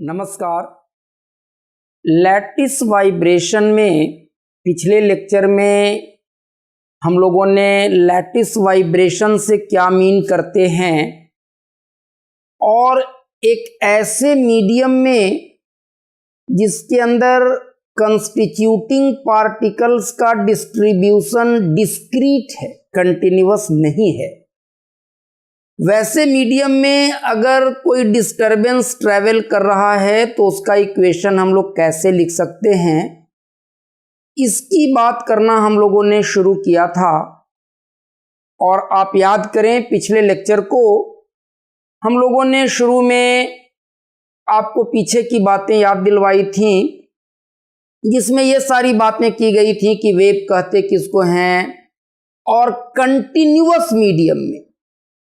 नमस्कार। Lattice vibration में पिछले लेक्चर में हम लोगों ने लैटिस वाइब्रेशन से क्या मीन करते हैं और एक ऐसे मीडियम में जिसके अंदर कंस्टिट्यूटिंग पार्टिकल्स का डिस्ट्रीब्यूशन डिस्क्रीट है, कंटिन्यूअस नहीं है, वैसे मीडियम में अगर कोई डिस्टरबेंस ट्रैवल कर रहा है तो उसका इक्वेशन हम लोग कैसे लिख सकते हैं, इसकी बात करना हम लोगों ने शुरू किया था। और आप याद करें पिछले लेक्चर को हम लोगों ने शुरू में आपको पीछे की बातें याद दिलवाई थी, जिसमें ये सारी बातें की गई थी कि वेव कहते किसको हैं और कंटिन्यूअस मीडियम में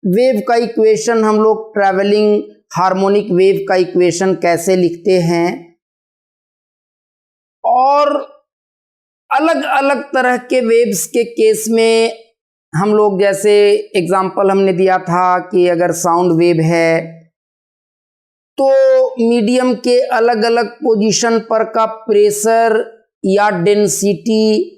वेव का इक्वेशन हम लोग ट्रैवलिंग हार्मोनिक वेव का इक्वेशन कैसे लिखते हैं और अलग अलग तरह के वेव्स के केस में हम लोग, जैसे एग्जांपल हमने दिया था कि अगर साउंड वेव है तो मीडियम के अलग अलग पोजीशन पर का प्रेशर या डेंसिटी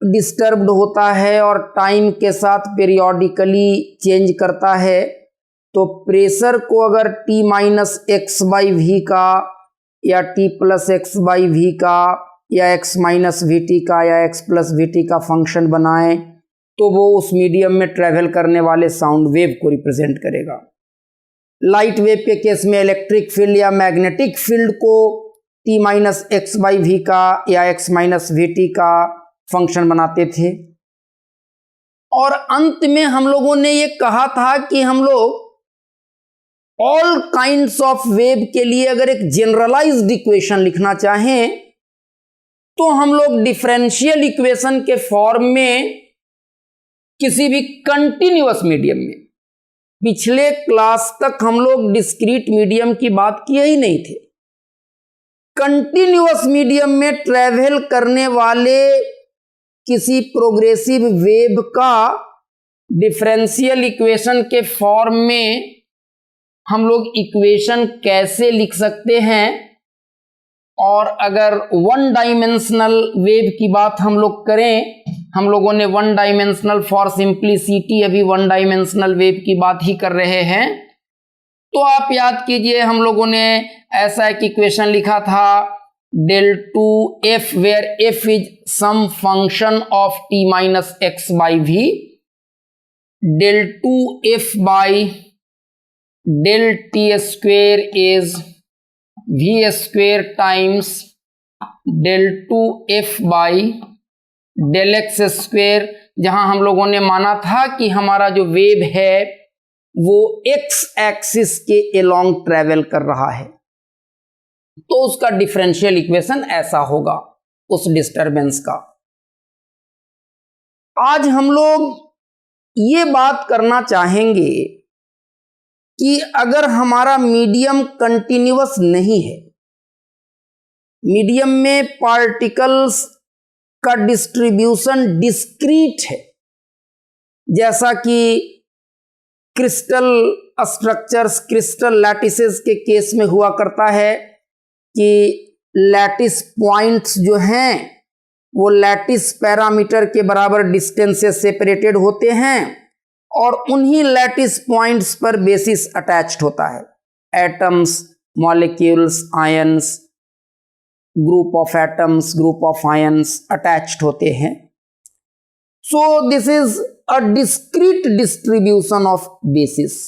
डिस्टर्ब्ड होता है और टाइम के साथ पीरियोडिकली चेंज करता है। तो प्रेशर को अगर T minus X by V का या T plus X by V का या x माइनस वी टी का या x प्लस वी टी का फंक्शन बनाएं तो वो उस मीडियम में ट्रैवल करने वाले साउंड वेव को रिप्रेजेंट करेगा। लाइट वेव के केस में इलेक्ट्रिक फील्ड या मैग्नेटिक फील्ड को T minus X by V का या x माइनस वी टी का फंक्शन बनाते थे। और अंत में हम लोगों ने ये कहा था कि हम लोग ऑल काइंड्स ऑफ वेव के लिए अगर एक जनरलाइज्ड इक्वेशन लिखना चाहें तो हम लोग डिफरेंशियल इक्वेशन के फॉर्म में किसी भी कंटिन्यूअस मीडियम में, पिछले क्लास तक हम लोग डिस्क्रीट मीडियम की बात किए ही नहीं थे, कंटिन्यूअस मीडियम में ट्रैवल करने वाले किसी प्रोग्रेसिव वेव का डिफरेंशियल इक्वेशन के फॉर्म में हम लोग इक्वेशन कैसे लिख सकते हैं। और अगर वन डायमेंशनल वेव की बात हम लोग करें, हम लोगों ने वन डायमेंशनल फॉर सिंप्लिसिटी अभी वन डायमेंशनल वेव की बात ही कर रहे हैं, तो आप याद कीजिए हम लोगों ने ऐसा एक इक्वेशन लिखा था del 2f where f is some function of t minus x by v, del 2f by del t square is v square times del 2f by del x square, जहां हम लोगों ने माना था कि हमारा जो वेव है वो x एक्सिस के अलोंग ट्रेवल कर रहा है, तो उसका डिफरेंशियल इक्वेशन ऐसा होगा उस डिस्टरबेंस का। आज हम लोग ये बात करना चाहेंगे कि अगर हमारा मीडियम कंटिन्यूअस नहीं है, मीडियम में पार्टिकल्स का डिस्ट्रीब्यूशन डिस्क्रीट है, जैसा कि क्रिस्टल स्ट्रक्चर्स, क्रिस्टल लैटिसेस के केस में हुआ करता है कि लैटिस पॉइंट्स जो हैं वो लैटिस पैरामीटर के बराबर डिस्टेंस से सेपरेटेड होते हैं और उन्हीं लैटिस पॉइंट्स पर बेसिस अटैच्ड होता है, atoms, molecules, ions, group of atoms, group of ions attached होते हैं। So this is a discrete distribution of basis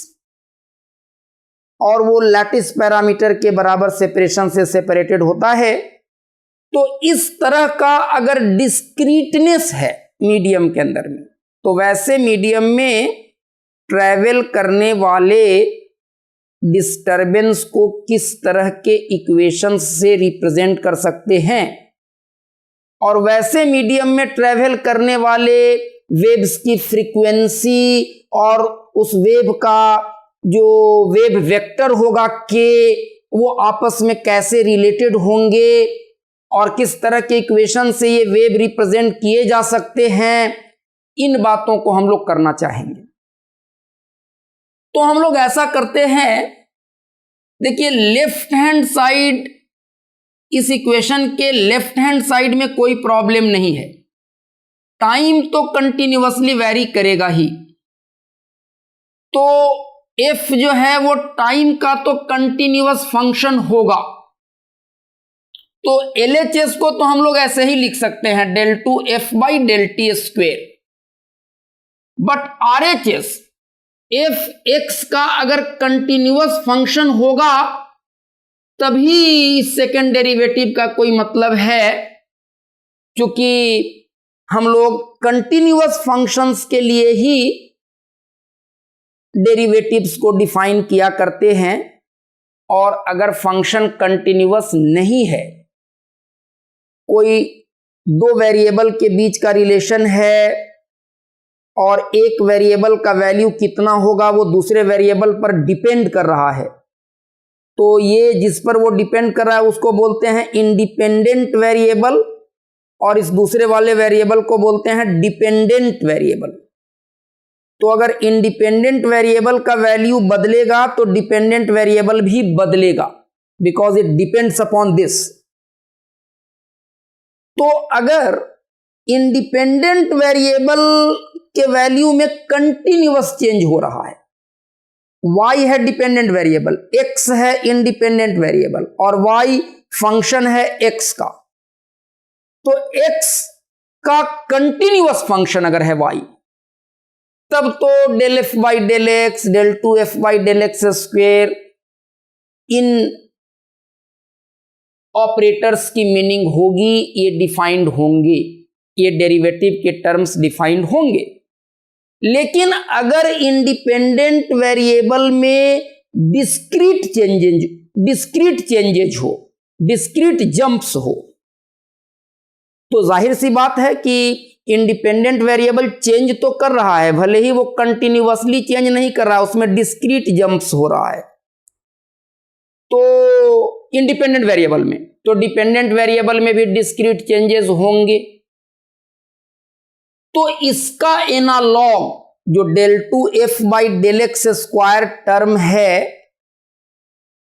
और वो लैटिस पैरामीटर के बराबर सेपरेशन से सेपरेटेड होता है। तो इस तरह का अगर डिस्क्रीटनेस है मीडियम के अंदर में, तो वैसे मीडियम में ट्रैवल करने वाले डिस्टरबेंस को किस तरह के इक्वेशन से रिप्रेजेंट कर सकते हैं और वैसे मीडियम में ट्रैवल करने वाले वेव्स की फ्रीक्वेंसी और उस वेव का जो वेव वेक्टर होगा के, वो आपस में कैसे रिलेटेड होंगे और किस तरह के इक्वेशन से ये वेव रिप्रेजेंट किए जा सकते हैं, इन बातों को हम लोग करना चाहेंगे। तो हम लोग ऐसा करते हैं देखिए लेफ्ट हैंड साइड, इस इक्वेशन के लेफ्ट हैंड साइड में कोई प्रॉब्लम नहीं है, टाइम तो कंटिन्यूअसली वेरी करेगा ही। तो एफ जो है वो टाइम का तो कंटिन्यूअस फंक्शन होगा। तो LHS को तो हम लोग ऐसे ही लिख सकते हैं del 2f by del t square. But RHS F x का अगर कंटिन्यूअस फंक्शन होगा तभी सेकेंड डेरिवेटिव का कोई मतलब है, क्योंकि हम लोग कंटिन्यूअस फंक्शंस के लिए ही डेरिवेटिव्स को डिफाइन किया करते हैं। और अगर फंक्शन कंटिन्यूअस नहीं है, कोई दो वेरिएबल के बीच का रिलेशन है और एक वेरिएबल का वैल्यू कितना होगा वो दूसरे वेरिएबल पर डिपेंड कर रहा है, तो ये जिस पर वो डिपेंड कर रहा है उसको बोलते हैं इंडिपेंडेंट वेरिएबल, और इस दूसरे वाले वेरिएबल को बोलते हैं डिपेंडेंट वेरिएबल। तो अगर इंडिपेंडेंट वेरिएबल का वैल्यू बदलेगा तो डिपेंडेंट वेरिएबल भी बदलेगा, because it depends upon this. तो अगर इंडिपेंडेंट वेरिएबल के वैल्यू में कंटिन्यूअस चेंज हो रहा है, y है डिपेंडेंट वेरिएबल, x है इंडिपेंडेंट वेरिएबल और y फंक्शन है x का, तो x का कंटिन्यूअस फंक्शन अगर है y, तब तो del f by del x, del 2f by del x square in operators की मीनिंग होगी, ये डिफाइंड होंगे, ये डेरिवेटिव के टर्म्स डिफाइंड होंगे। लेकिन अगर इंडिपेंडेंट वेरिएबल में डिस्क्रीट चेंजेज हो, डिस्क्रीट जंप्स हो, तो जाहिर सी बात है कि इंडिपेंडेंट वेरिएबल चेंज तो कर रहा है, भले ही वो कंटिन्यूअसली चेंज नहीं कर रहा है, उसमें डिस्क्रीट जंप्स हो रहा है। तो इंडिपेंडेंट वेरिएबल में, तो डिपेंडेंट वेरिएबल में भी डिस्क्रीट चेंजेस होंगे। तो इसका एनालॉग जो del 2f by del x square term है,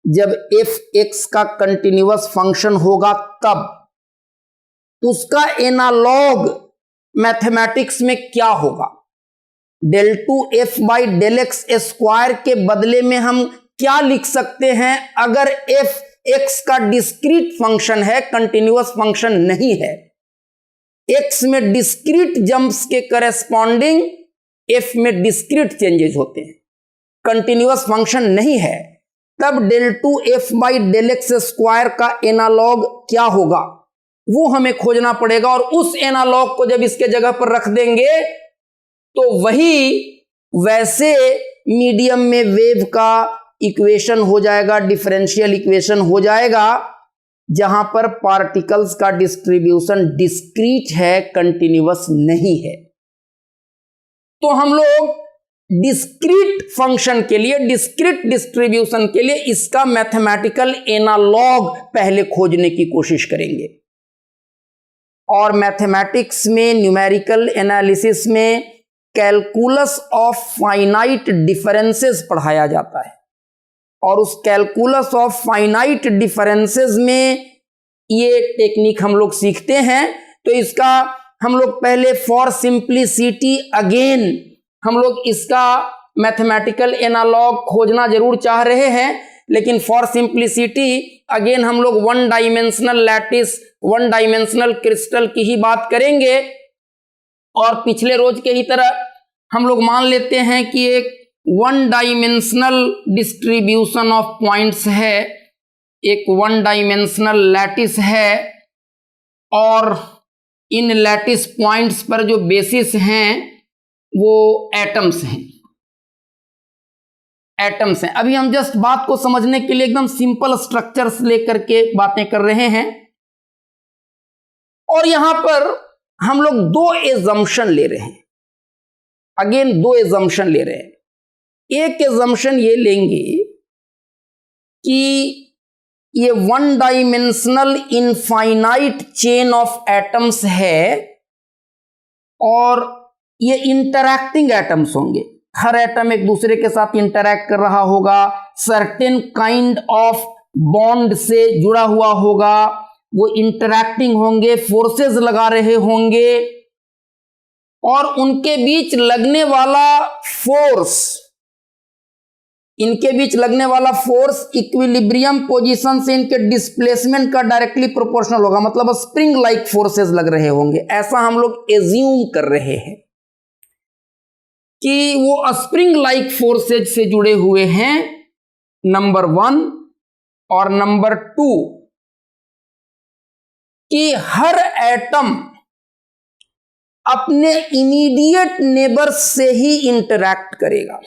जब f x का कंटिन्यूअस फंक्शन होगा तब उसका एनालॉग मैथमेटिक्स में क्या होगा। del 2f by del x square के बदले में हम क्या लिख सकते हैं अगर f x का डिस्क्रीट फंक्शन है, कंटिन्यूअस फंक्शन नहीं है। x में डिस्क्रीट जंप्स के करेस्पॉन्डिंग f में डिस्क्रीट चेंजेस होते हैं, कंटिन्यूअस फंक्शन नहीं है, तब del 2f by del x square का एनालॉग क्या होगा वो हमें खोजना पड़ेगा। और उस एनालॉग को जब इसके जगह पर रख देंगे तो वही वैसे मीडियम में वेव का इक्वेशन हो जाएगा, डिफरेंशियल इक्वेशन हो जाएगा, जहां पर पार्टिकल्स का डिस्ट्रीब्यूशन डिस्क्रीट है, कंटिन्यूअस नहीं है। तो हम लोग डिस्क्रीट फंक्शन के लिए, डिस्क्रीट डिस्ट्रीब्यूशन के लिए इसका मैथमेटिकल एनालॉग पहले खोजने की कोशिश करेंगे। और मैथमेटिक्स में, न्यूमेरिकल एनालिसिस में कैलकुलस ऑफ फाइनाइट डिफरेंसेस पढ़ाया जाता है, और उस कैलकुलस ऑफ फाइनाइट डिफरेंसेस में ये टेक्निक हम लोग सीखते हैं। तो इसका हम लोग पहले फॉर सिंप्लिसिटी अगेन हम लोग इसका मैथमेटिकल एनालॉग खोजना जरूर चाह रहे हैं, लेकिन फॉर सिंप्लिसिटी अगेन हम लोग one dimensional lattice, one dimensional crystal की ही बात करेंगे। और पिछले रोज के ही तरह हम लोग मान लेते हैं कि एक one dimensional distribution of points है, एक वन डायमेंशनल लैटिस है, और इन लैटिस पॉइंट्स पर जो बेसिस हैं वो एटम्स हैं, एटम्स हैं। अभी हम जस्ट बात को समझने के लिए एकदम सिंपल स्ट्रक्चर्स लेकर के बातें कर रहे हैं, और यहां पर हम लोग दो एजम्पशन ले रहे हैं, अगेन दो एजम्पशन ले रहे हैं। एक एजम्पशन ये लेंगे कि ये one dimensional infinite chain of atoms है और ये इंटरैक्टिंग एटम्स होंगे, हर एटम एक दूसरे के साथ इंटरैक्ट कर रहा होगा, सर्टेन काइंड ऑफ बॉन्ड से जुड़ा हुआ होगा, वो इंटरैक्टिंग होंगे, फोर्सेस लगा रहे होंगे, और उनके बीच लगने वाला फोर्स, इनके बीच लगने वाला फोर्स इक्विलिब्रियम पोजीशन से इनके डिस्प्लेसमेंट का डायरेक्टली प्रोपोर्शनल होगा, मतलब स्प्रिंग लाइक फोर्सेस लग रहे होंगे। ऐसा हम लोग एज्यूम कर रहे हैं कि वो स्प्रिंग लाइक फोर्सेज से जुड़े हुए हैं, नंबर 1। और नंबर 2 कि हर एटम अपने इमीडिएट नेबर्स से ही इंटरैक्ट करेगा।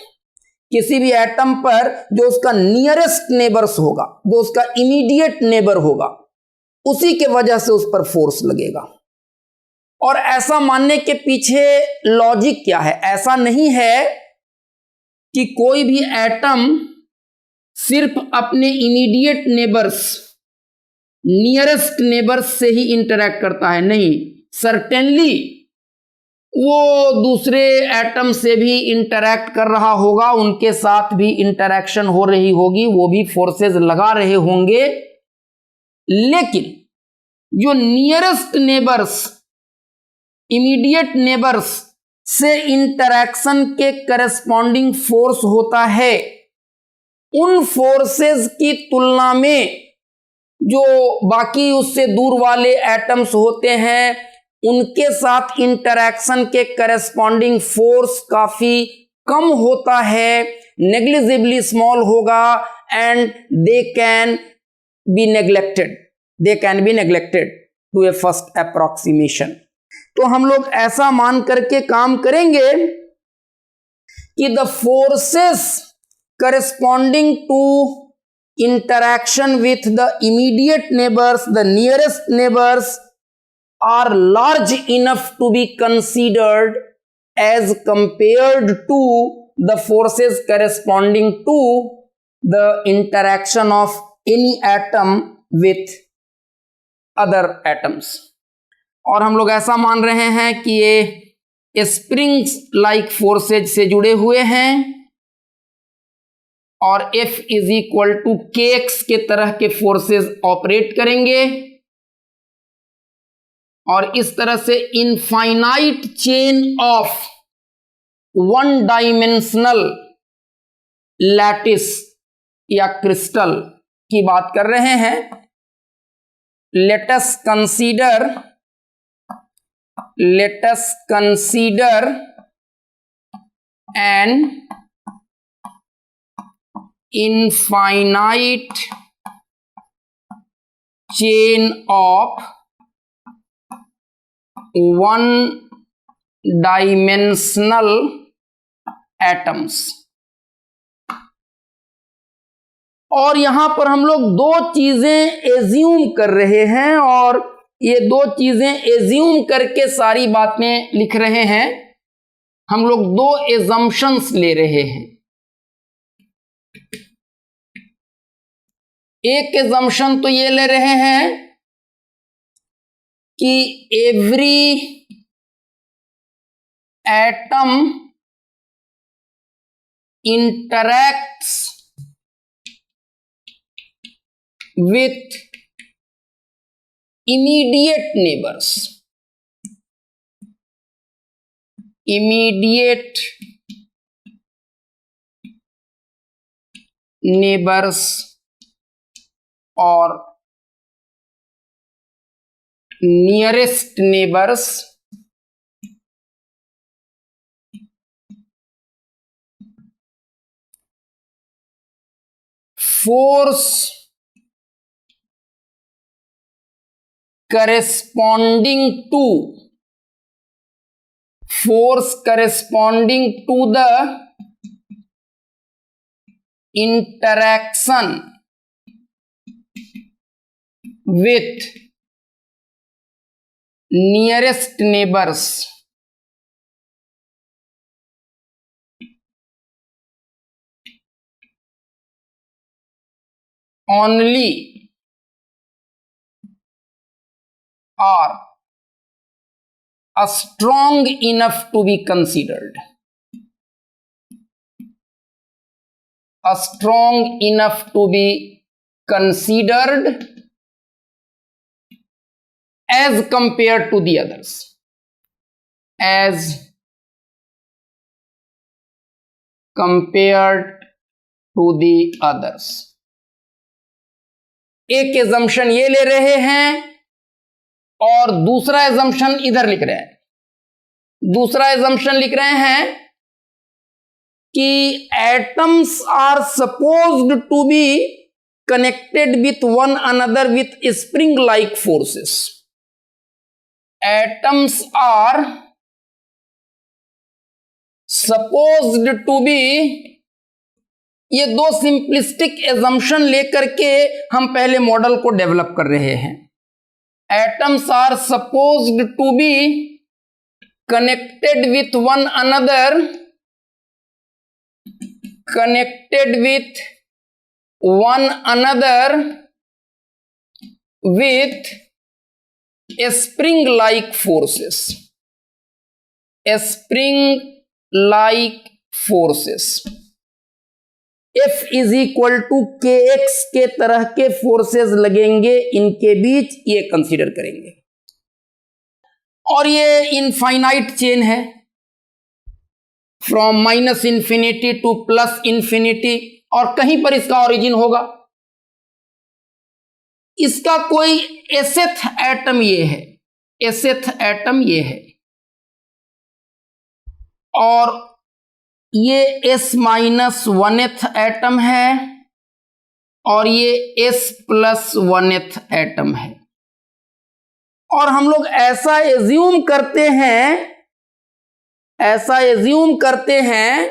किसी भी एटम पर जो उसका नियरेस्ट नेबर्स होगा, जो उसका इमीडिएट नेबर होगा, उसी के वजह से उस पर फोर्स लगेगा। और ऐसा मानने के पीछे लॉजिक क्या है? ऐसा नहीं है कि कोई भी एटम सिर्फ अपने इमीडिएट नेबर्स, नियरेस्ट नेबर्स से ही इंटरैक्ट करता है, नहीं, सर्टेनली वो दूसरे एटम से भी इंटरैक्ट कर रहा होगा, उनके साथ भी इंटरैक्शन हो रही होगी, वो भी फोर्सेस लगा रहे होंगे। लेकिन जो नियरेस्ट नेबर्स, इमीडिएट नेबर्स से इंटरैक्शन के करस्पॉन्डिंग फोर्स होता है, उन फोर्सेस की तुलना में जो बाकी उससे दूर वाले एटम्स होते हैं, उनके साथ इंटरैक्शन के करस्पॉन्डिंग फोर्स काफी कम होता है, नेग्लिजिबली स्मॉल होगा, and they can be neglected to a first approximation. तो हम लोग ऐसा मान करके काम करेंगे कि the forces corresponding to interaction with the immediate neighbors, the nearest neighbors, are large enough to be considered as compared to the forces corresponding to the interaction of any atom with other atoms। और हम लोग ऐसा मान रहे हैं कि ये springs like forces से जुड़े हुए हैं, और F is equal to KX के तरह के फोर्सेस ऑपरेट करेंगे, और इस तरह से infinite chain of one dimensional lattice या क्रिस्टल की बात कर रहे हैं। Let us consider N infinite chain of one dimensional atoms। और यहां पर हम लोग दो चीजें एज्यूम कर रहे हैं, और ये दो चीजें एज्यूम करके सारी बातें लिख रहे हैं। हम लोग दो एजम्पशंस ले रहे हैं। एक एजम्पशन तो ये ले रहे हैं कि every atom interacts with immediate neighbours. Immediate neighbours और nearest neighbours force corresponding to the interaction with nearest neighbors only are strong enough to be considered। strong enough to be considered as compared to the others, as compared to the others. एक assumption ये ले रहे हैं और दूसरा assumption इधर लिख रहे हैं। दूसरा एजम्पशन लिख रहे हैं कि atoms are supposed to be connected with one another with spring-like forces. Atoms are supposed to be, ये दो सिंपलिस्टिक एजम्पशन लेकर के हम पहले मॉडल को डेवलप कर रहे हैं। Atoms are supposed to be connected with one another, connected with one another with spring-like forces, spring-like forces. F is equal to kx के तरह के फोर्सेस लगेंगे इनके बीच, ये कंसीडर करेंगे। और ये इनफाइनाइट चेन है, from minus infinity two plus infinity, और कहीं पर इसका ओरिजिन होगा। इसका कोई एसेथ एटम ये है, एसेथ एटम ये है, और ये s माइनस वनथ एटम है और ये s प्लस वनथ एटम है। और हम लोग ऐसा एज्यूम करते हैं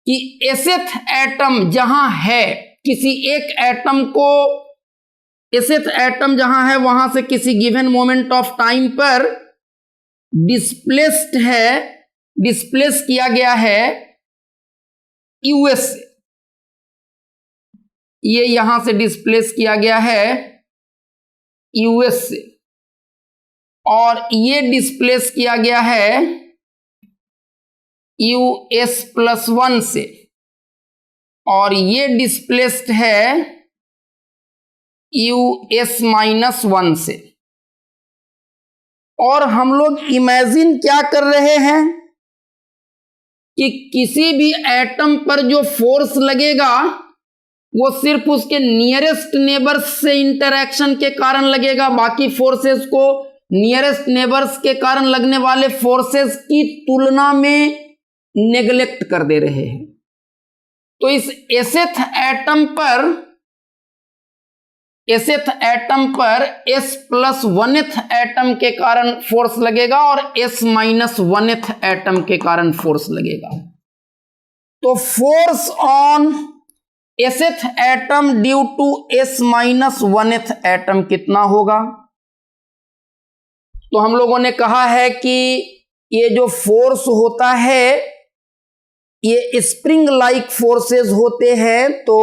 कि एसेथ एटम जहां है, किसी एक एटम को, एसेथ एटम जहां है वहां से किसी गिवन मोमेंट ऑफ टाइम पर डिस्प्लेस्ड है, डिस्प्लेस किया गया है यूएस से, ये यहां से डिस्प्लेस किया गया है यूएस से, और ये डिस्प्लेस किया गया है US प्लस 1 से, और ये डिस्प्लेस्ड है US माइनस 1 से। और हम लोग इमेजिन क्या कर रहे हैं कि किसी भी एटम पर जो फोर्स लगेगा वो सिर्फ उसके नियरेस्ट नेबर्स से इंटरैक्शन के कारण लगेगा, बाकी फोर्सेस को नियरेस्ट नेबर्स के कारण लगने वाले फोर्सेस की तुलना में नेग्लेक्ट कर दे रहे हैं। तो इस एसेथ एटम पर s प्लस वनथ एटम के कारण फोर्स लगेगा और s माइनस वनथ एटम के कारण फोर्स लगेगा। तो force on sth atom due to s minus oneth atom कितना होगा? तो हम लोगों ने कहा है कि ये जो फोर्स होता है ये स्प्रिंग लाइक फोर्सेस होते हैं, तो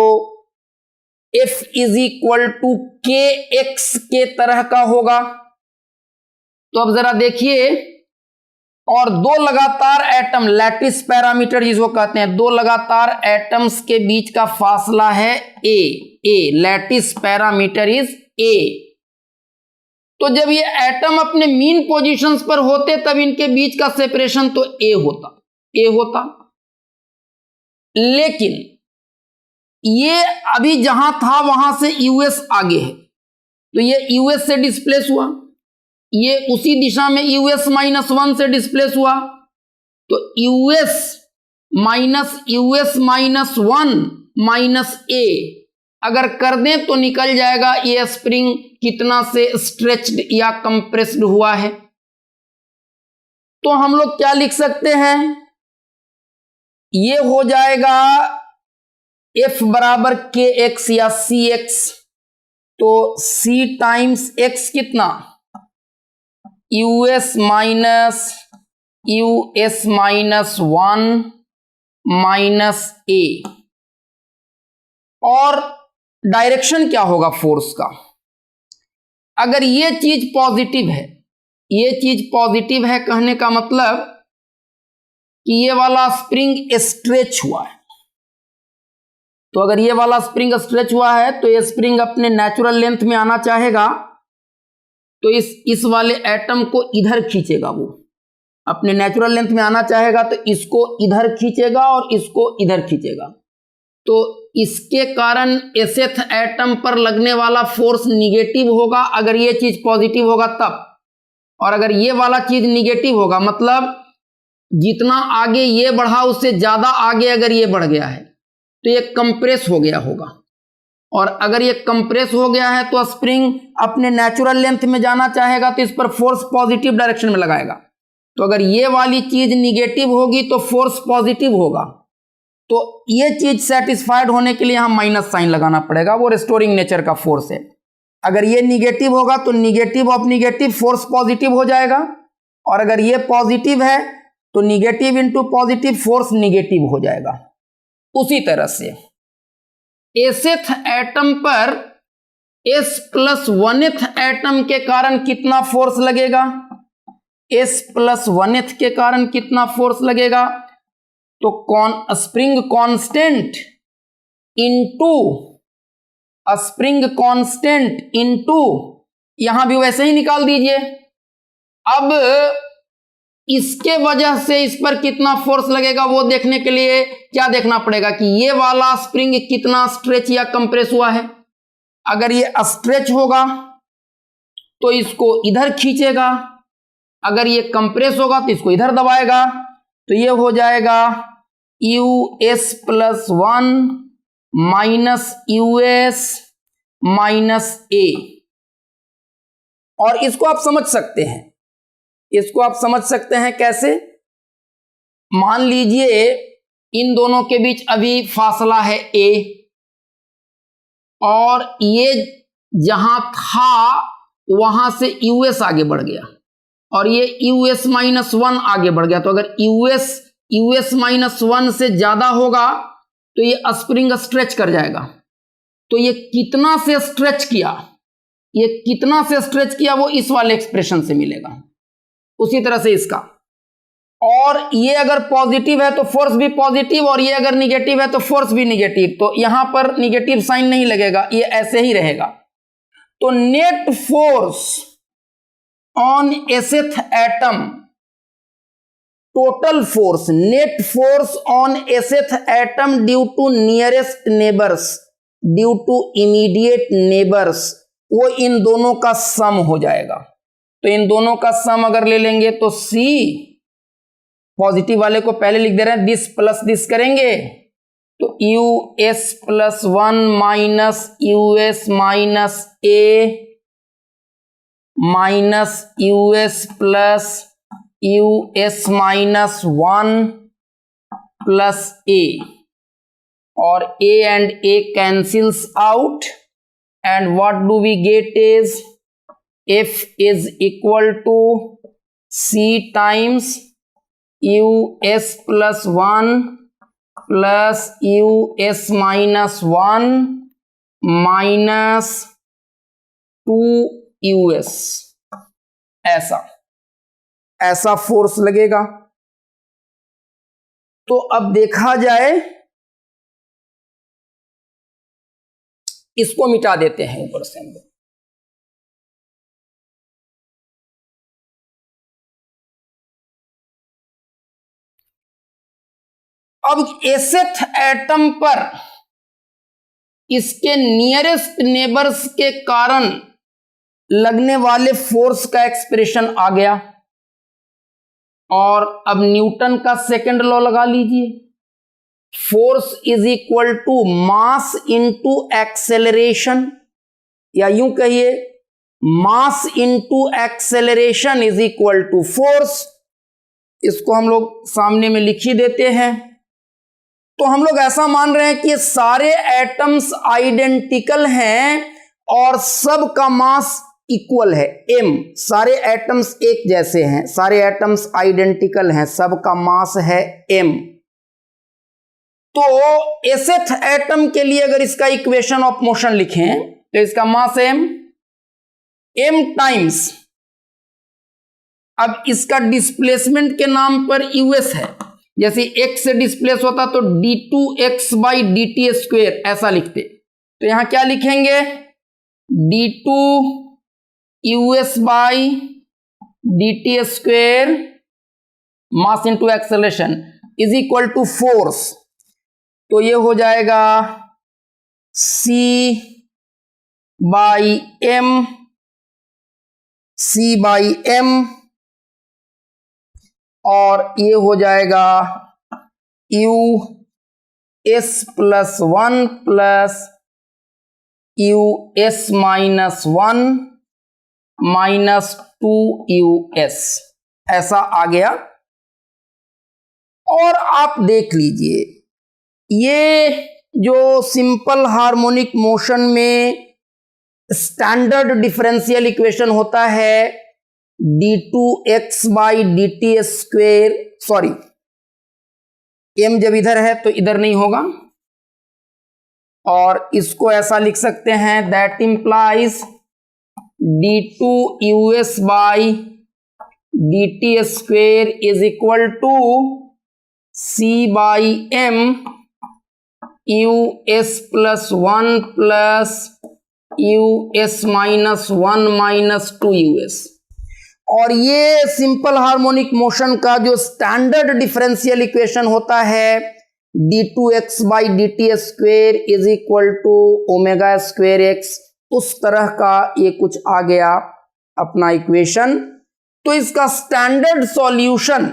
F is equal to kx के तरह का होगा। तो अब जरा देखिए, और दो लगातार एटम, लैटिस पैरामीटर जिसको कहते हैं, दो लगातार एटम्स के बीच का फासला है a, lattice parameter is a। तो जब ये एटम अपने मीन पोजीशंस पर होते तब इनके बीच का सेपरेशन तो a होता। लेकिन ये अभी जहां था वहां से यूएस आगे है, तो ये यूएस से डिस्प्लेस हुआ, ये उसी दिशा में यूएस माइनस 1 से डिस्प्लेस हुआ, तो यूएस माइनस 1 माइनस ए अगर कर दें तो निकल जाएगा ये स्प्रिंग कितना से स्ट्रेच्ड या कंप्रेस्ड हुआ है। तो हम लोग क्या लिख सकते हैं, ये हो जाएगा F बराबर kx या cx, तो c टाइम्स x कितना, US माइनस 1 माइनस a। और डायरेक्शन क्या होगा फोर्स का? अगर ये चीज पॉजिटिव है, कहने का मतलब कि ये वाला स्प्रिंग स्ट्रेच हुआ है, तो अगर ये वाला स्प्रिंग स्ट्रेच हुआ है तो ये स्प्रिंग अपने नेचुरल लेंथ में आना चाहेगा, तो इस वाले एटम को इधर खींचेगा, वो अपने नेचुरल लेंथ में आना चाहेगा तो इसको इधर खींचेगा और इसको इधर खींचेगा। तो इसके कारण एसेथ एटम पर लगने वाला फोर्स निगेटिव होगा अगर ये चीज पॉजिटिव होगा तब, और अगर ये वाला चीज निगेटिव होगा मतलब जितना आगे ये बढ़ा उससे ज्यादा आगे अगर ये बढ़ गया है तो ये कंप्रेस हो गया होगा, और अगर ये कंप्रेस हो गया है तो स्प्रिंग अपने नेचुरल लेंथ में जाना चाहेगा तो इस पर फोर्स पॉजिटिव डायरेक्शन में लगाएगा। तो अगर ये वाली चीज निगेटिव होगी तो फोर्स पॉजिटिव होगा, तो ये चीज सेटिस्फाइड होने के लिए हम माइनस साइन लगाना पड़ेगा, वो रिस्टोरिंग नेचर का फोर्स है। अगर ये निगेटिव होगा तो negative of negative force positive हो जाएगा, और अगर ये पॉजिटिव है तो negative into positive force negative हो जाएगा। उसी तरह से एसेथ एटम पर S+1th एटम के कारण कितना फोर्स लगेगा, S+1th के कारण कितना फोर्स लगेगा, तो स्प्रिंग कांस्टेंट इनटू यहां भी वैसे ही निकाल दीजिए। अब इसके वजह से इस पर कितना फोर्स लगेगा वो देखने के लिए क्या देखना पड़ेगा कि ये वाला स्प्रिंग कितना स्ट्रेच या कंप्रेस हुआ है। अगर ये स्ट्रेच होगा तो इसको इधर खींचेगा, अगर ये कंप्रेस होगा तो इसको इधर दबाएगा, तो ये हो जाएगा US+1 minus US minus A। और इसको आप समझ सकते हैं, कैसे? मान लीजिए इन दोनों के बीच अभी फासला है A, और ये जहां था वहां से US आगे बढ़ गया और ये US-1 आगे बढ़ गया। तो अगर US-1 से ज्यादा होगा तो ये स्प्रिंग स्ट्रेच कर जाएगा। तो ये कितना से स्ट्रेच किया वो इस वाले एक्सप्रेशन से मिलेगा। उसी तरह से इसका, और ये अगर पॉजिटिव है तो फोर्स भी पॉजिटिव, और ये अगर निगेटिव है तो फोर्स भी निगेटिव। तो यहां पर निगेटिव साइन नहीं लगेगा, ये ऐसे ही रहेगा। तो net force on sth atom, total force, net force on sth atom due to nearest neighbours, due to immediate neighbours, वो इन दोनों का सम हो जाएगा। तो इन दोनों का सम अगर ले लेंगे तो C, पॉजिटिव वाले को पहले लिख दे रहे हैं, दिस प्लस दिस करेंगे तो US+1 minus US minus A minus US plus US minus 1 plus A, और A and A cancels out, and what do we get is F is equal to C times US+1 plus US minus 1 minus 2US। ऐसा force लगेगा। तो अब देखा जाए, इसको मिटा देते हैं ऊपर से हम लोग। अब एसेथ एटम पर इसके नियरेस्ट नेबर्स के कारण लगने वाले फोर्स का एक्सप्रेशन आ गया, और अब न्यूटन का सेकंड लॉ लगा लीजिए। Force is equal to mass into acceleration, या यूं कहिए mass into acceleration is equal to force. इसको हम लोग सामने में लिख ही देते हैं। तो हम लोग ऐसा मान रहे हैं कि सारे एटम्स आइडेंटिकल हैं और सब का मास इक्वल है m, सारे एटम्स एक जैसे हैं, सारे एटम्स आइडेंटिकल हैं, सब का मास है m। तो एसेथ एटम के लिए अगर इसका इक्वेशन ऑफ मोशन लिखें तो इसका मास m टाइम्स, अब इसका डिस्प्लेसमेंट के नाम पर US है, जैसे x से डिस्प्लेस होता तो d2x by D T square ऐसा लिखते, तो यहां क्या लिखेंगे, d2 us by D T square mass into acceleration is equal to force, तो ये हो जाएगा c बाई m और ये हो जाएगा u s plus 1 plus u s minus 1 minus 2us, ऐसा आ गया। और आप देख लीजिए, ये जो सिंपल हार्मोनिक मोशन में स्टैंडर्ड डिफरेंशियल इक्वेशन होता है d2x by D T square, sorry m जब इधर है तो इधर नहीं होगा, और इसको ऐसा लिख सकते हैं that implies d2us by D T square is equal to c by m us plus 1 plus us minus 1 minus 2us। और ये सिंपल हार्मोनिक मोशन का जो स्टैंडर्ड डिफरेंशियल इक्वेशन होता है d2x by D T square is equal to omega square x, उस तरह का ये कुछ आ गया अपना इक्वेशन। तो इसका स्टैंडर्ड सॉल्यूशन,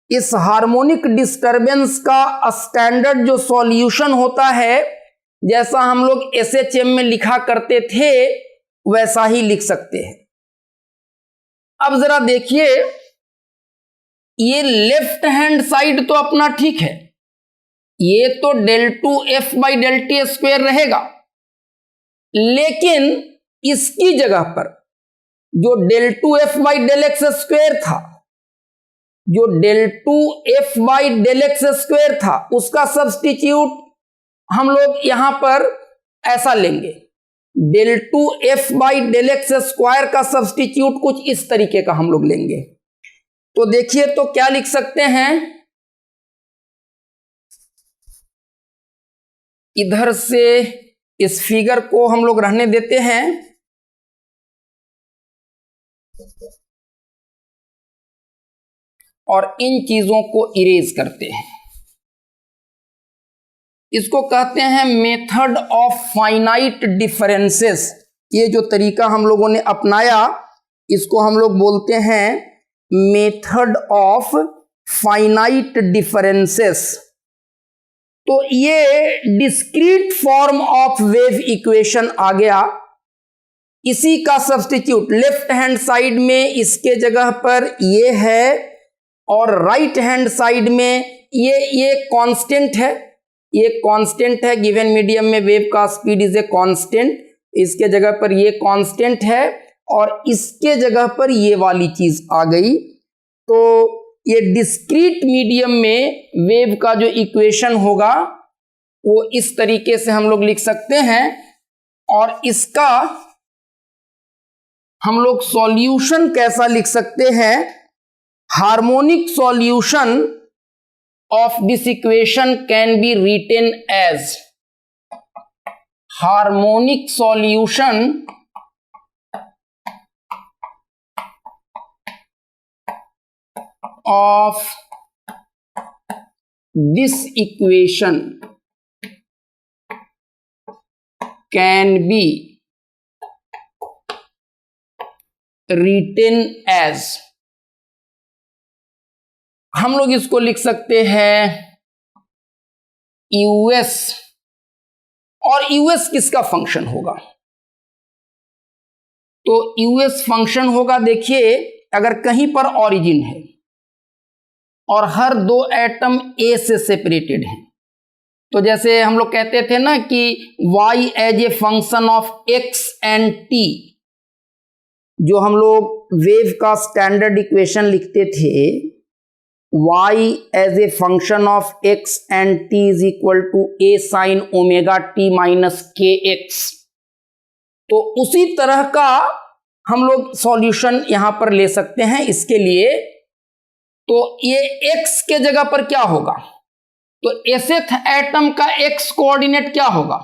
इस हार्मोनिक डिस्टरबेंस का स्टैंडर्ड जो सॉल्यूशन होता है, जैसा हम लोग SHM में लिखा करते थे वैसा ही लिख सकते हैं। अब जरा देखिए, ये लेफ्ट हैंड साइड तो अपना ठीक है, ये तो del 2f by del t square रहेगा, लेकिन इसकी जगह पर जो del 2f by del x square था, जो del 2f by del x square था, उसका सब्स्टिट्यूट हम लोग यहां पर ऐसा लेंगे, del 2f by del x square का सब्स्टिट्यूट कुछ इस तरीके का हम लोग लेंगे। तो देखिए, तो क्या लिख सकते हैं, इधर से इस फिगर को हम लोग रहने देते हैं, और इन चीजों को इरेज करते हैं। इसको कहते हैं मेथड ऑफ फाइनाइट डिफरेंसेस। ये जो तरीका हम लोगों ने अपनाया, इसको हम लोग बोलते हैं मेथड ऑफ फाइनाइट डिफरेंसेस। तो ये discrete form of wave equation आ गया। इसी का सब्स्टिट्यूट लेफ्ट हैंड साइड में इसके जगह पर ये है, और राइट हैंड साइड में ये कांस्टेंट है, ये कांस्टेंट है। गिवन मीडियम में वेव का स्पीड इज ए कांस्टेंट, इसके जगह पर ये कांस्टेंट है, और इसके जगह पर ये वाली चीज आ गई। तो ये डिस्क्रीट मीडियम में वेव का जो इक्वेशन होगा वो इस तरीके से हम लोग लिख सकते हैं, और इसका हम लोग सॉल्यूशन कैसा लिख सकते हैं, harmonic solution of this equation can be written as harmonic solution of this equation can be written as, हम लोग इसको लिख सकते हैं US, और US किसका फंक्शन होगा, तो US फंक्शन होगा, देखिए अगर कहीं पर ऑरिजिन है और हर दो एटम A से सेपरेटेड हैं, तो जैसे हम लोग कहते थे ना कि Y as a function of X and T, जो हम लोग वेव का स्टैंडर्ड इक्वेशन लिखते थे, y as a function of x and t is equal to a sin omega t minus kx, तो उसी तरह का हम लोग सॉल्यूशन यहां पर ले सकते हैं। इसके लिए तो ये x के जगह पर क्या होगा, तो एसेथ एटम का x कोऑर्डिनेट क्या होगा,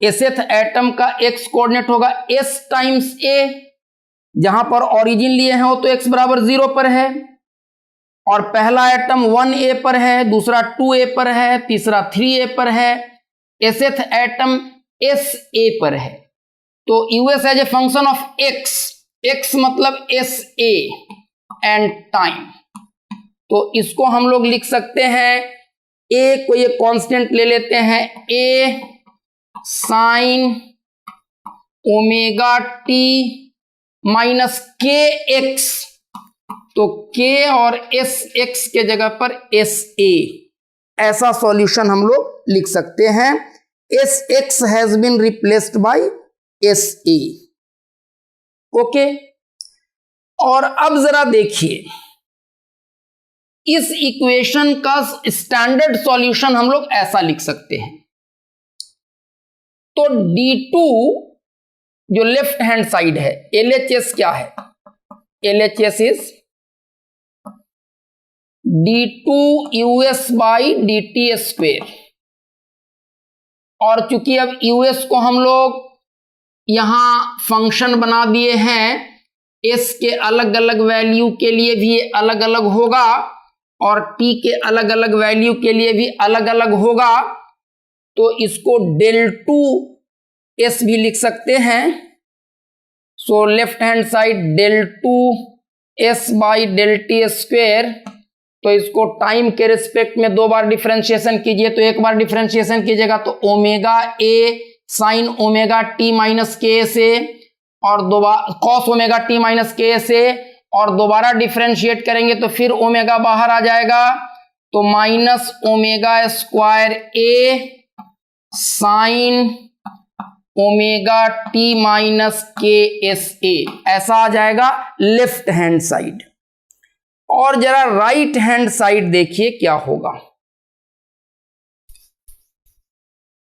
एसेथ एटम का x कोऑर्डिनेट होगा s टाइम्स a, जहां पर ओरिजिन लिए हैं वो तो x बराबर 0 पर है, और पहला एटम 1a पर है, दूसरा 2a पर है, तीसरा 3a पर है, एसेथ एटम sa पर है। तो US as a function of x मतलब sa एंड टाइम, तो इसको हम लोग लिख सकते हैं, a को ये कांस्टेंट ले लेते हैं, a sine omega T minus के एक्स, तो k और sx के जगह पर sa, ऐसा सॉल्यूशन हम लोग लिख सकते हैं। sx has been replaced by sa। Okay, और अब जरा देखिए इस इक्वेशन का स्टैंडर्ड सॉल्यूशन हम लोग ऐसा लिख सकते हैं। तो d2 जो लेफ्ट हैंड साइड है, LHS क्या है, LHS is d2 US by dt square, और चूंकि अब US को हम लोग यहां फंक्शन बना दिए हैं, s के अलग अलग वैल्यू के लिए भी अलग अलग होगा और t के अलग अलग वैल्यू के लिए भी अलग अलग होगा, तो इसको del 2 s भी लिख सकते हैं। So left hand side del 2 s by del t square, तो इसको टाइम के रिस्पेक्ट में 2 बार डिफरेंशिएशन कीजिए, तो 1 बार डिफरेंशिएशन कीजिएगा तो omega a sine omega t minus के से, और दोबारा कॉस ओमेगा टी माइनस के से, और दोबारा डिफरेंशिएट करेंगे तो फिर ओमेगा बाहर आ जाएगा, तो minus omega square a sine omega T minus के एस ए, ऐसा आ जाएगा लेफ्ट हैंड साइड। और जरा राइट हैंड साइड देखिए क्या होगा,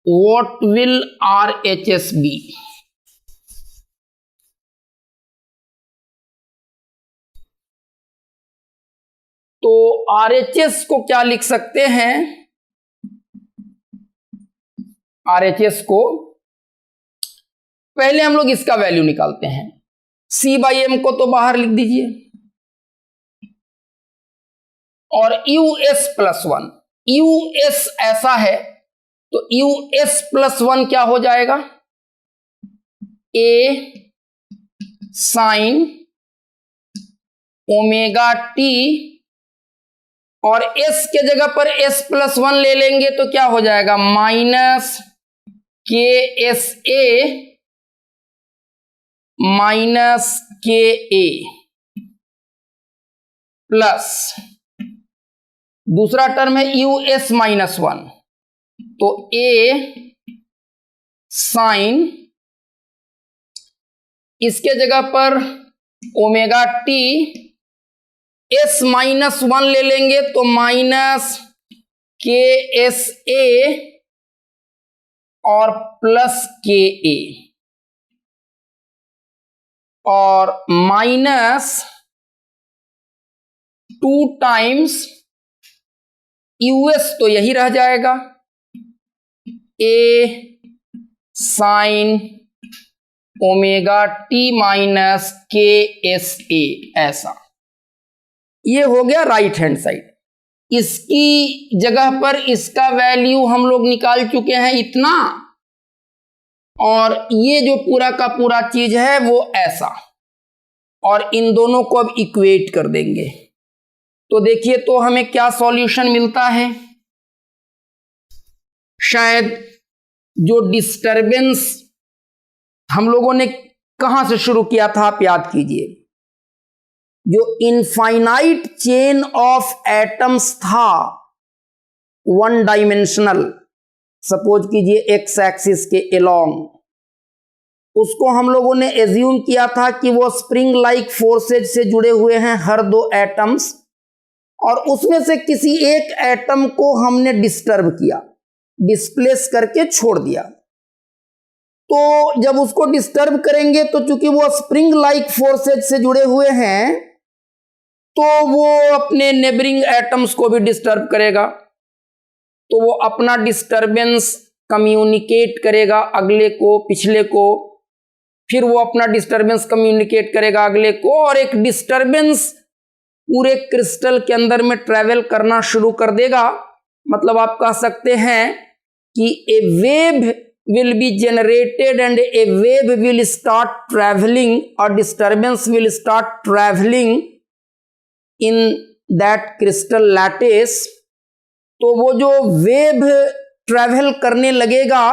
व्हाट विल RHS बी, तो RHS को क्या लिख सकते हैं, RHS को पहले हम लोग इसका वैल्यू निकालते हैं, C बाई एम को तो बाहर लिख दीजिए, और US प्लस 1, US ऐसा है तो US प्लस 1 क्या हो जाएगा, A साइन ओमेगा टी, और S के जगह पर S प्लस 1 ले लेंगे तो क्या हो जाएगा, माइनस के एस ए माइनस के ए प्लस दूसरा टर्म है US माइनस 1, तो A साइन, इसके जगह पर ओमेगा टी, S माइनस 1 ले लेंगे तो माइनस के एस ए और प्लस के ए, और माइनस 2 टाइम्स US तो यही रह जाएगा, A sine omega T minus के एस ए, ऐसा ये हो गया राइट हैंड साइड। इसकी जगह पर इसका वैल्यू हम लोग निकाल चुके हैं इतना, और ये जो पूरा का पूरा चीज है वो ऐसा, और इन दोनों को अब इक्वेट कर देंगे तो देखिए तो हमें क्या सॉल्यूशन मिलता है। शायद जो डिस्टरबेंस हम लोगों ने कहां से शुरू किया था आप याद कीजिए, जो इनफाइनाइट चेन ऑफ एटम्स था 1 डायमेंशनल, सपोज कीजिए एक्स एक्सिस के एलोंग, उसको हम लोगों ने एज्यूम किया था कि वो स्प्रिंग लाइक फोर्सेज से जुड़े हुए हैं हर 2 एटम्स, और उसमें से किसी एक एटम को हमने डिस्टर्ब किया, डिस्प्लेस करके छोड़ दिया। तो जब उसको डिस्टर्ब करेंगे तो चूंकि वो स्प्रिंग लाइक फोर्सेज से जुड़े हुए हैं तो वो अपने नेबरिंग एटम्स को भी डिस्टर्ब करेगा, तो वो अपना डिस्टरबेंस कम्युनिकेट करेगा अगले को, पिछले को, फिर वो अपना डिस्टरबेंस कम्युनिकेट करेगा अगले को, और एक डिस्टरबेंस पूरे क्रिस्टल के अंदर में ट्रेवल करना शुरू कर देगा। मतलब आप कह सकते हैं कि ए wave will be generated and a wave will start traveling, or disturbance will start traveling in that crystal lattice। तो वो जो वेव ट्रेवल करने लगेगा,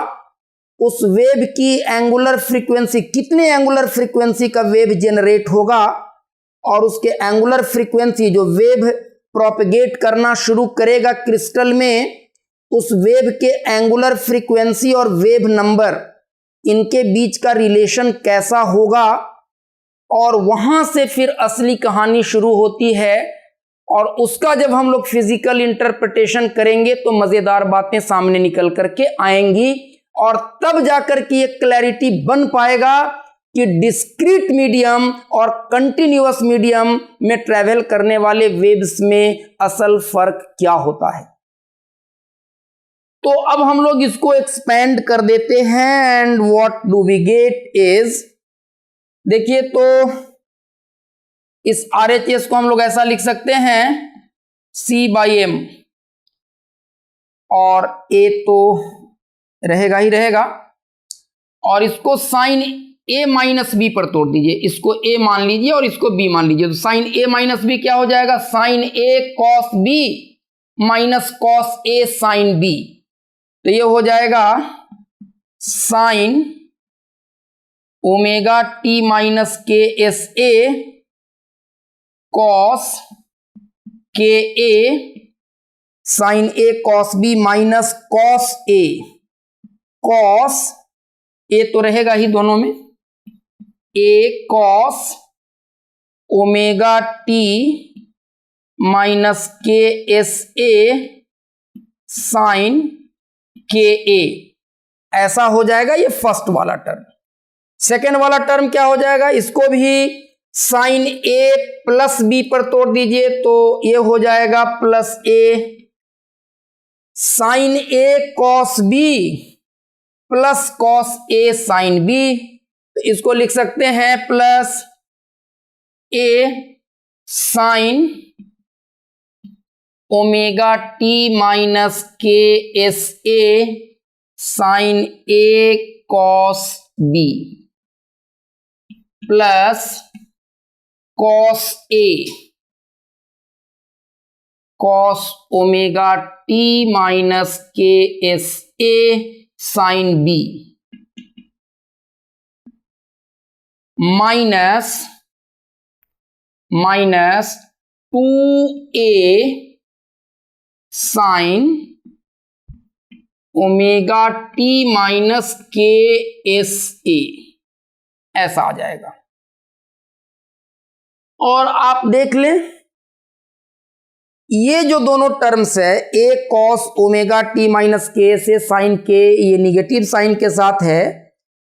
उस वेव की एंगुलर फ्रीक्वेंसी, कितने एंगुलर फ्रीक्वेंसी का वेव जनरेट होगा, और उसके एंगुलर फ्रीक्वेंसी जो वेव प्रोपेगेट करना शुरू करेगा क्रिस्टल में, उस वेव के एंगुलर फ्रीक्वेंसी और वेव नंबर, इनके बीच का रिलेशन कैसा होगा, और वहां से फिर असली कहानी शुरू होती है। और उसका जब हम लोग फिजिकल इंटरप्रिटेशन करेंगे तो मजेदार बातें सामने निकल करके आएंगी, और तब जाकर के एक क्लैरिटी बन पाएगा कि डिस्क्रीट मीडियम और कंटिन्यूअस मीडियम में ट्रेवल करने वाले वेव्स में असल फर्क क्या होता है। तो अब हम लोग इसको एक्सपेंड कर देते हैं, and what do we get is, देखिए तो इस RHS को हम लोग ऐसा लिख सकते हैं C/m, और A तो रहेगा ही रहेगा, और इसको साइन A-B पर तोड़ दीजिए, इसको A मान लीजिए और इसको B मान लीजिए, तो साइन A-B क्या हो जाएगा, sine A cos B minus cos A sine B। तो ये हो जाएगा साइन ओमेगा टी माइनस के S A cos K A sine A cos B minus cos A, cos A तो रहेगा ही दोनों में, A cos omega T minus के S A sine K A, ऐसा हो जाएगा ये फर्स्ट वाला टर्म। सेकेंड वाला टर्म क्या हो जाएगा, इसको भी साइन ए प्लस बी पर तोड़ दीजिए, तो ये हो जाएगा plus a sine A cos b plus cos a sine b, तो इसको लिख सकते हैं plus a sine omega T minus के S A sine A cos b plus cos A cos omega T minus के S A sine b minus 2a sine omega T minus के S a, ऐसा आ जाएगा। और आप देख लें, ये जो दोनों टर्म्स है, ए कॉस ओमेगा टी माइनस के से साइन के, ये निगेटिव साइन के साथ है,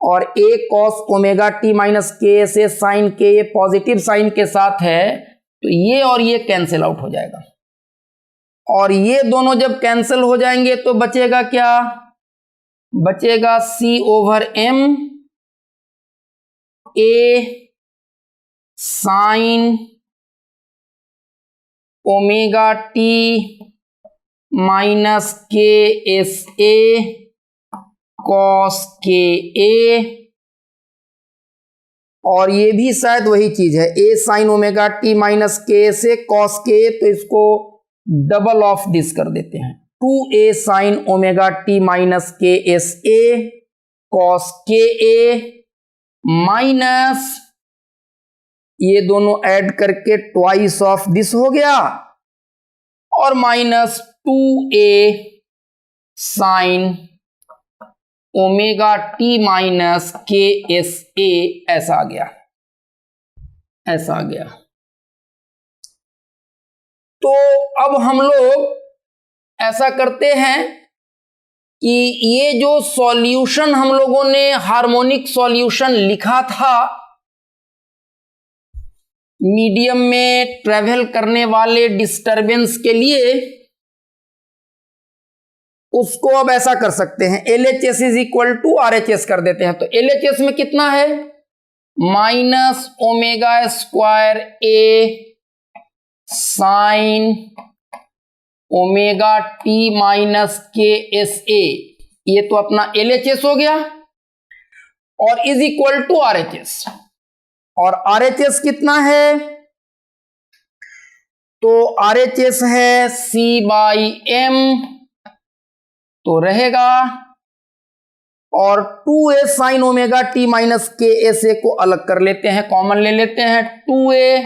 और ए कॉस ओमेगा टी माइनस के से साइन के ये पॉजिटिव साइन के साथ है, तो ये और ये कैंसिल आउट हो जाएगा। और ये दोनों जब कैंसिल हो जाएंगे तो बचेगा क्या, बचेगा C/m ए साइन ओमेगा टी माइनस के एस ए कॉस के ए, और ये भी शायद वही चीज है, ए साइन ओमेगा टी माइनस के से कॉस के, तो इसको डबल ऑफ दिस कर देते हैं, 2a sine omega T minus के S A cos K A minus ये दोनों ऐड करके ट्वाइस ऑफ दिस हो गया, और minus 2a sine omega T minus के एस ए, ऐसा आ गया, ऐसा आ गया। तो अब हम लोग ऐसा करते हैं कि ये जो सॉल्यूशन हम लोगों ने हार्मोनिक सॉल्यूशन लिखा था, मीडियम में ट्रेवल करने वाले डिस्टरबेंस के लिए, उसको अब ऐसा कर सकते हैं, LHS is equal to RHS कर देते हैं। तो LHS में कितना है, minus omega square A sine omega T minus KSA, ये तो अपना LHS हो गया, और इज इक्वल टू RHS। और RHS कितना है, तो RHS है C/M, तो रहेगा, और 2A sine omega T minus KSA को अलग कर लेते हैं, कॉमन ले लेते हैं, 2A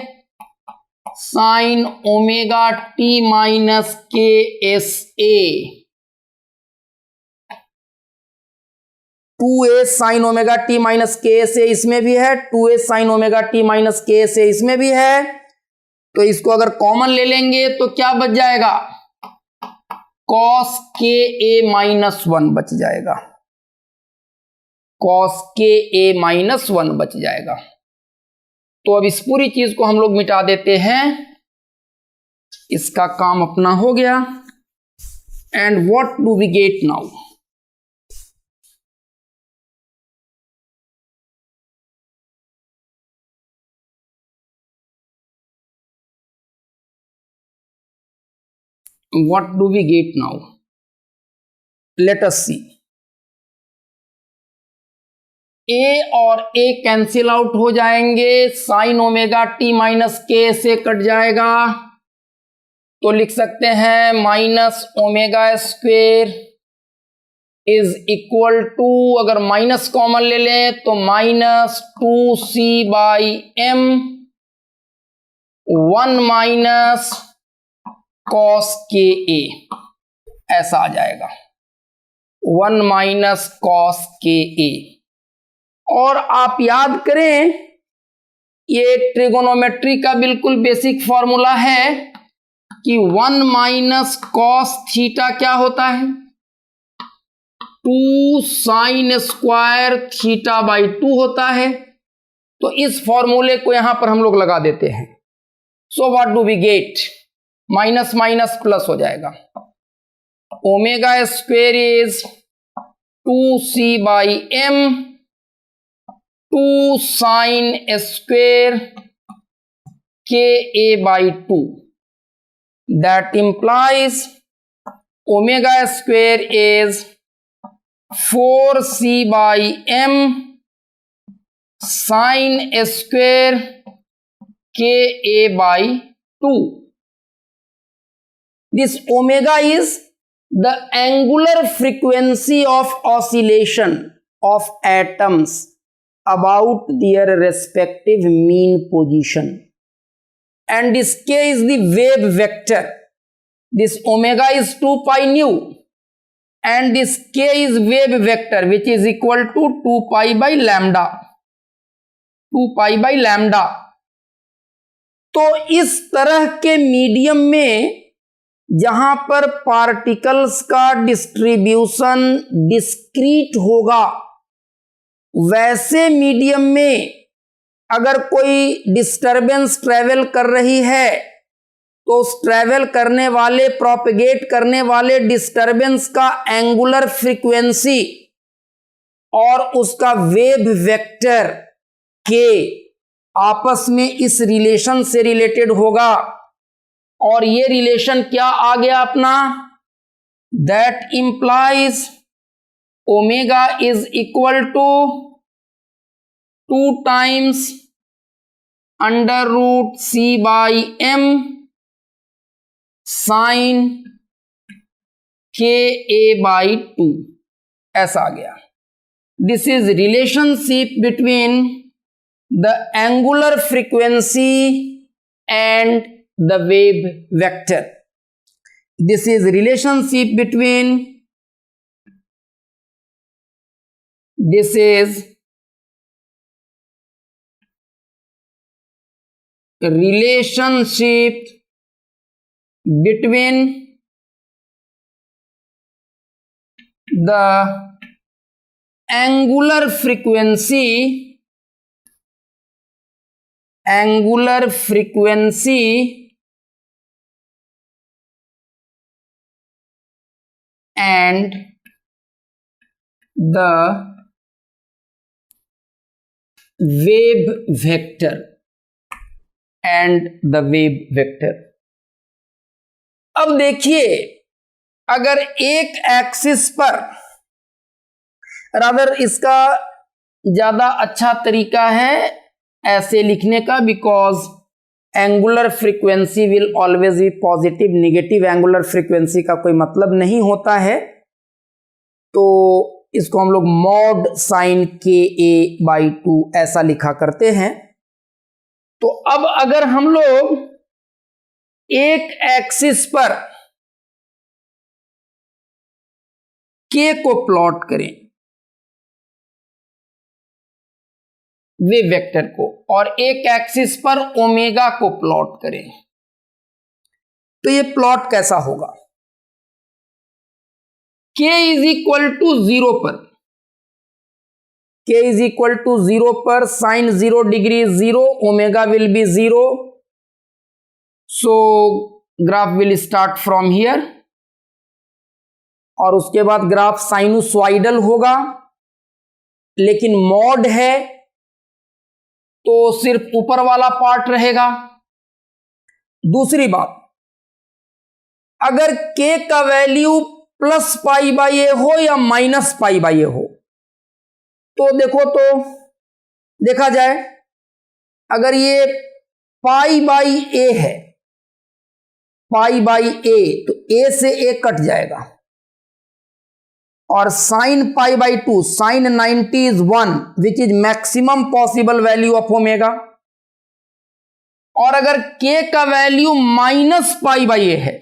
sine omega T minus KSA, 2A sine omega T minus KSA इसमें भी है, 2A sine omega T minus KSA इसमें भी है। तो इसको अगर कॉमन ले लेंगे तो क्या बच जाएगा, cos KA माइनस 1 बच जाएगा, cos KA माइनस 1 बच जाएगा। तो अब इस पूरी चीज को हम लोग मिटा देते हैं, इसका काम अपना हो गया। And what do we get now, what do we get now, let us see। A और A कैंसिल आउट हो जाएंगे, sine omega T minus K से कट जाएगा, तो लिख सकते हैं minus omega square is equal to, अगर माइनस कॉमन ले लें तो minus 2C/M 1 minus cos KA, ऐसा आ जाएगा, 1 माइनस cos KA। और आप याद करें, ये ट्रिगोनोमेट्री का बिल्कुल बेसिक फॉर्मूला है कि 1 माइनस कॉस थीटा क्या होता है, 2 साइन स्क्वायर θ/2 होता है। तो इस फॉर्मूले को यहां पर हम लोग लगा देते हैं। So what do we get, minus minus plus हो जाएगा, omega square is 2C/M 2 sine square KA/2, that implies omega square is 4C/M sin square KA/2. This omega is the angular frequency of oscillation of atoms about their respective mean position, and this K is the wave vector. This omega is 2 pi nu, and this K is wave vector, which is equal to 2 pi by lambda, 2 pi by lambda। तो इस तरह के medium में जहां पर particles का distribution discrete होगा, वैसे मीडियम में अगर कोई डिस्टरबेंस ट्रेवल कर रही है तो उस ट्रेवल करने वाले, प्रोपेगेट करने वाले डिस्टरबेंस का एंगुलर फ्रीक्वेंसी और उसका वेव वेक्टर के आपस में इस रिलेशन से रिलेटेड होगा। और ये रिलेशन क्या आ गया अपना, that implies omega is equal to 2 times √C/M sine KA/2, ऐसा आ गया। This is relationship between the angular frequency and the wave vector. This is relationship between, this is relationship between the angular frequency angular frequency and the wave vector अब देखिए, अगर एक axis पर, rather इसका ज्यादा अच्छा तरीका है ऐसे लिखने का, because angular frequency will always be positive, negative angular frequency का कोई मतलब नहीं होता है, तो इसको हम लोग मॉड साइन KA/2 ऐसा लिखा करते हैं। तो अब अगर हम लोग एक एक्सिस पर K को प्लॉट करें, वेव वेक्टर को, और एक एक्सिस पर ओमेगा को प्लॉट करें, तो ये प्लॉट कैसा होगा? K इज इक्वल टू 0 पर, K इज इक्वल टू 0 पर sine 0 degree 0, omega will be 0, so graph will start from here, और उसके बाद ग्राफ साइनोसॉइडल होगा, लेकिन मॉड है तो सिर्फ ऊपर वाला पार्ट रहेगा। दूसरी बात, अगर K का वैल्यू प्लस पाई बाई ए हो या माइनस पाई बाई ए हो, तो देखो, तो देखा जाए, अगर ये पाई बाई ए है, पाई बाई ए, तो ए से ए कट जाएगा, और sine pi by 2, sine 90 is 1 which is maximum possible value of omega. और अगर K का value minus pi by A है,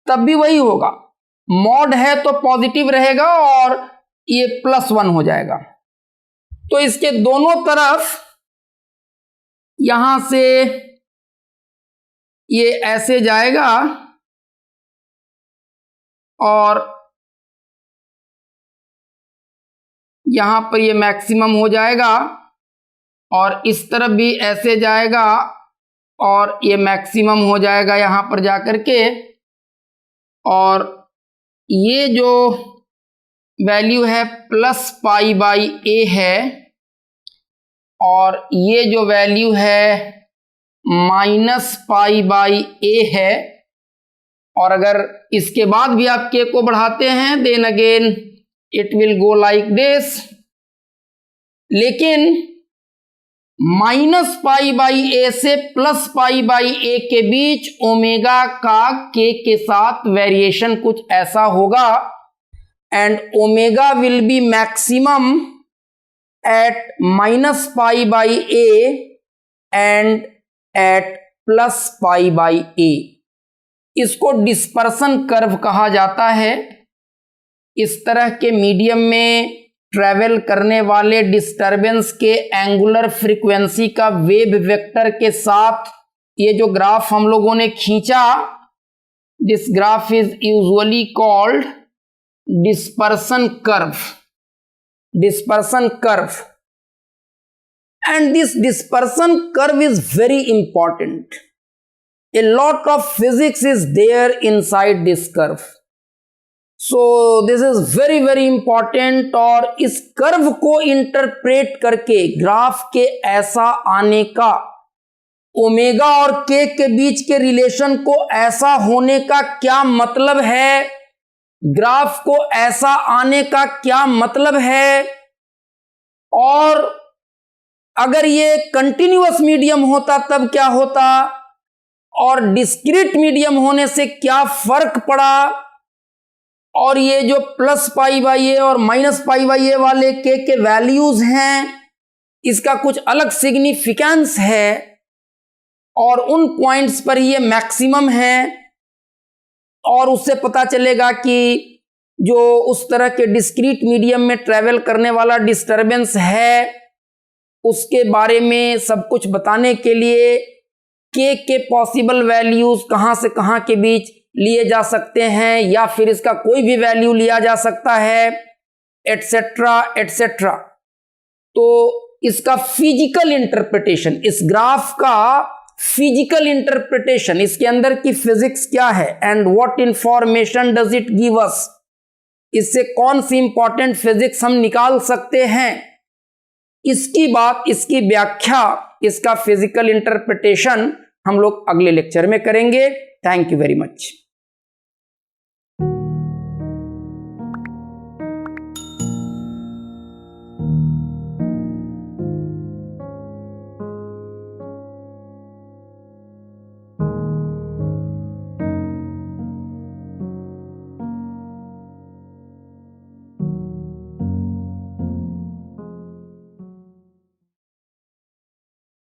तब भी वही होगा, मॉड है तो पॉजिटिव रहेगा और ये +1 हो जाएगा। तो इसके दोनों तरफ यहां से ये ऐसे जाएगा और यहां पर ये मैक्सिमम हो जाएगा, और इस तरफ भी ऐसे जाएगा और ये मैक्सिमम हो जाएगा यहां पर जाकर के, और ये जो वैल्यू है प्लस पाई बाई ए है, और ये जो वैल्यू है माइनस पाई बाई ए है, और अगर इसके बाद भी आप K को बढ़ाते हैं, then again it will go like this, लेकिन माइनस पाई बाई ए से प्लस पाई बाई ए के बीच ओमेगा का K के साथ वेरिएशन कुछ ऐसा होगा, and omega will be maximum at minus pi by a and at plus pi by a. इसको डिस्पर्सन कर्व कहा जाता है। इस तरह के मीडियम में ट्रेवल करने वाले डिस्टरबेंस के एंगुलर फ्रीक्वेंसी का वेव वेक्टर के साथ ये जो ग्राफ हम लोगों ने खींचा, this graph is usually called dispersion curve, dispersion curve, and this dispersion curve is very important. A lot of physics is there inside this curve, so this is very important। और इस curve को interpret करके graph के ऐसा आने का, omega और K के बीच के रिलेशन को ऐसा होने का क्या मतलब है, ग्राफ को ऐसा आने का क्या मतलब है, और अगर ये कंटिन्यूअस मीडियम होता तब क्या होता, और डिस्क्रीट मीडियम होने से क्या फर्क पड़ा, और ये जो प्लस पाई बाई ए और माइनस पाई बाई ए वाले K के वैल्यूज हैं, इसका कुछ अलग सिग्निफिकेंस है, और उन पॉइंट्स पर ये मैक्सिमम है, और उससे पता चलेगा कि जो उस तरह के डिस्क्रीट मीडियम में ट्रेवल करने वाला डिस्टरबेंस है, उसके बारे में सब कुछ बताने के लिए K के पॉसिबल वैल्यूज कहाँ से कहाँ के बीच लिए जा सकते हैं, या फिर इसका कोई भी वैल्यू लिया जा सकता है, एटसेट्रा एटसेट्रा। तो इसका फिजिकल इंटरप्रिटेशन, इस ग्राफ का फिजिकल इंटरप्रिटेशन, इसके अंदर की फिजिक्स क्या है, and what information does it give us, इससे कौन सी इंपॉर्टेंट फिजिक्स हम निकाल सकते हैं, इसकी बात, इसकी व्याख्या, इसका फिजिकल इंटरप्रिटेशन हम लोग अगले लेक्चर में करेंगे। Thank you very much.